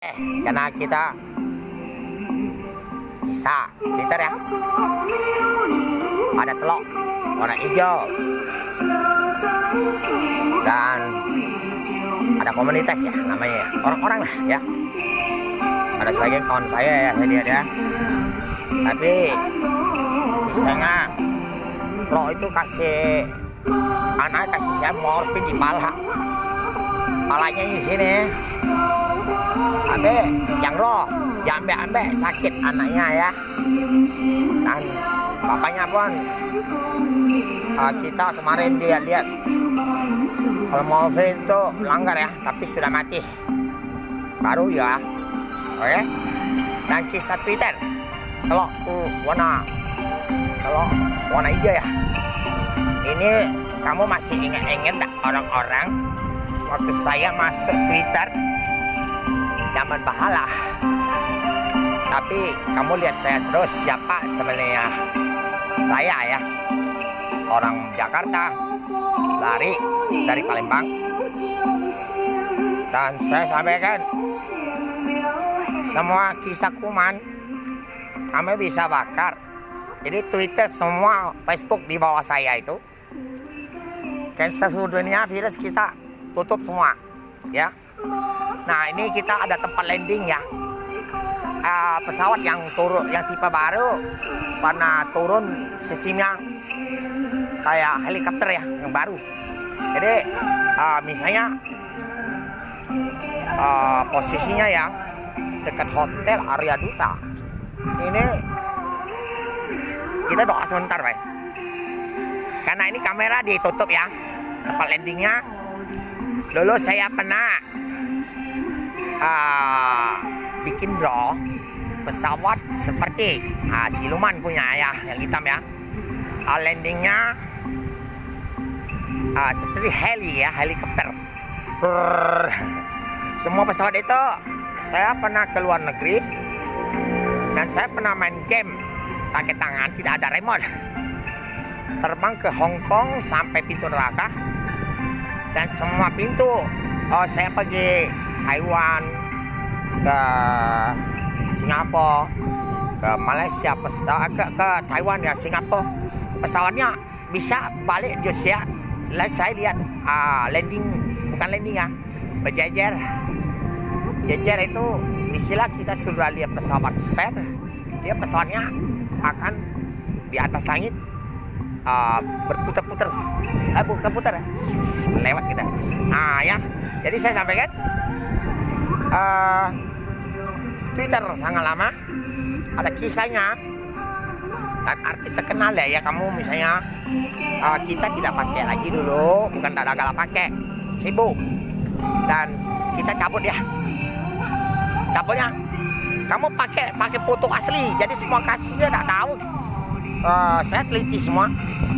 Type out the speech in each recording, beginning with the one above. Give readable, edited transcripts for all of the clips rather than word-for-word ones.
Karena kita bisa liter ya, ada telur warna hijau dan ada komunitas ya, namanya orang-orang lah ya, ada sebagian kawan saya lihat ya, tapi misalnya lo itu kasih saya morfin di palanya di sini. Tapi yang roh, ambek sakit anaknya ya. Dan bapaknya pun kita kemarin dia lihat kalau morfin itu langgar ya, tapi sudah mati. Baru ya. Oke. Dan kisah Twitter. Kalau warna hijau ya. Ini kamu masih ingat tak orang-orang waktu saya masuk Twitter zaman bahala, tapi kamu lihat saya terus siapa sebenarnya saya ya, orang Jakarta lari dari Palembang, dan saya sampaikan semua kisah kuman kami bisa bakar. Jadi Twitter semua, Facebook di bawah saya itu kan seluruh dunia virus kita tutup semua ya. Nah ini kita ada tempat landing ya, pesawat yang turun yang tipe baru karena turun sistemnya kayak helikopter ya yang baru. Jadi misalnya posisinya ya dekat hotel Arya Duta. Ini kita doa sebentar Pak, karena ini kamera ditutup ya tempat landingnya. Dulu saya pernah bikin draw pesawat seperti siluman punya ya, yang hitam ya, landingnya seperti helikopter. Semua pesawat itu saya pernah ke luar negeri dan saya pernah main game pakai tangan, tidak ada remote, terbang ke Hong Kong sampai pintu neraka. Dan semua pintu, saya pergi Taiwan, ke Singapura, ke Malaysia, ke Taiwan ya, Singapura. Pesawatnya bisa balik di Asia. Saya lihat landing, bukan landing ya, berjejer. Jejer itu istilah kita sudah lihat pesawat ster, dia pesawatnya akan di atas langit berputar-putar, bukan putar ya, lewat kita. Ya, jadi saya sampaikan Twitter sangat lama, ada kisahnya dan artis terkenal ya. Kamu misalnya kita tidak pakai lagi dulu, bukan tak ada galak pakai, sibuk, dan kita cabut ya. Cabutnya kamu pakai foto asli, jadi semua kasusnya tidak tahu. Saya teliti semua.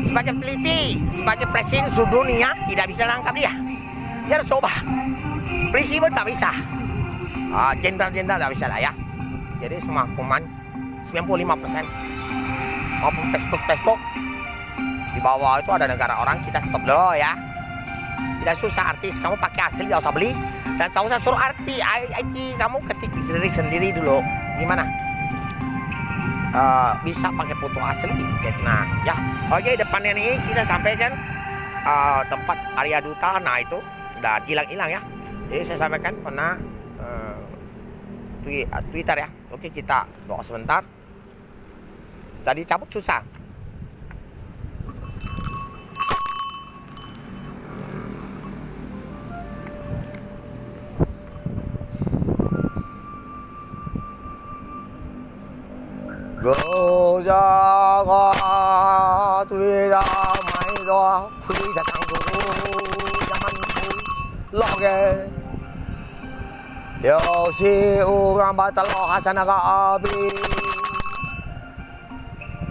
Sebagai peneliti, sebagai presiden seluruh dunia tidak bisa langkap dia. Dia harus coba. Polisi pun tak bisa. Jenderal tak bisa lah ya. Jadi semua kuman 95% maupun Facebook di bawah itu ada negara orang, kita stop dulu ya. Tidak susah artis, kamu pakai asli, tidak usah beli. Dan tak usah suruh artis, kamu ketik sendiri dulu. Gimana? Bisa pakai foto asli. Nah ya, oke, depannya ini kita sampaikan tempat Arya Duta. Nah itu udah hilang ya. Jadi saya sampaikan pernah Twitter ya. Oke, kita doa sebentar. Tadi cabut susah. Gojaga tuida maido fuida tanggu zaman loge yosi urang batalo hasanaga abi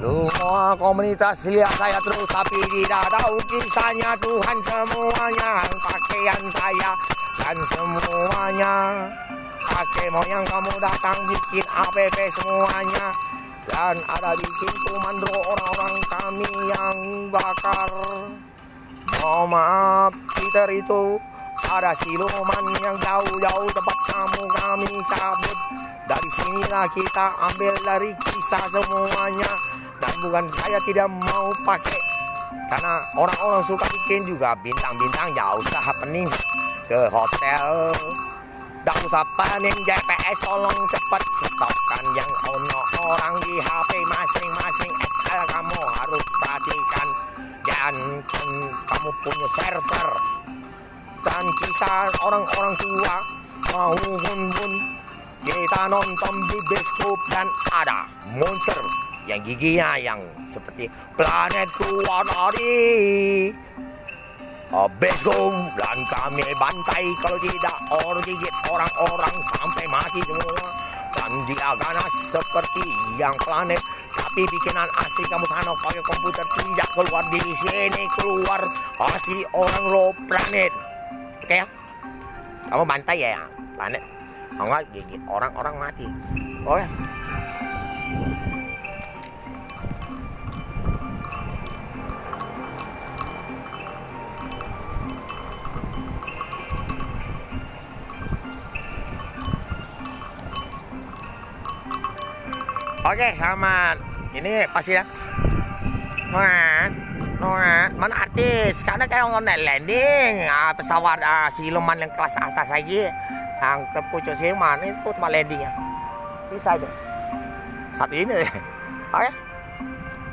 semua komunitas lihat saya terus, tapi tidak tahu kisahnya. Tuhan semuanya pakaian saya dan semuanya kakek moyang kamu datang bikin APP semuanya. Dan ada bikin komando orang-orang kami yang bakar. Oh maaf, Twitter itu Ada siluman yang jauh-jauh tempat kami cabut. Dari sinilah kita ambil dari kisah semuanya. Dan bukan saya tidak mau pakai, karena orang-orang suka bikin juga bintang-bintang. Gak usah happening ke hotel, gak usah paning GPS, tolong cepat stopkan yang ono orang di HP masing-masing. SL kamu harus perhatikan, dan kamu punya server. Dan kisah orang-orang tua mau bun kita nonton di bioskop, dan ada monster yang giginya yang seperti planet keluar dari bioskop, dan kami bantai kalau tidak orang gigit orang-orang sampai mati semua. Dan dia ganas seperti yang planet, tapi bikinan asli kamu sana pakai komputer tidak keluar di sini, keluar asli orang low planet. Oke ya, kamu bantai ya planet, enggak gigit orang-orang mati. Oh ya. Oke, selamat. Ini pasti ya. Mana artis? Karena kayak online landing pesawat siluman yang kelas atas lagi, yang ke pucuk siluman itu cuma landingnya. Bisa itu. Satu ini. Oke.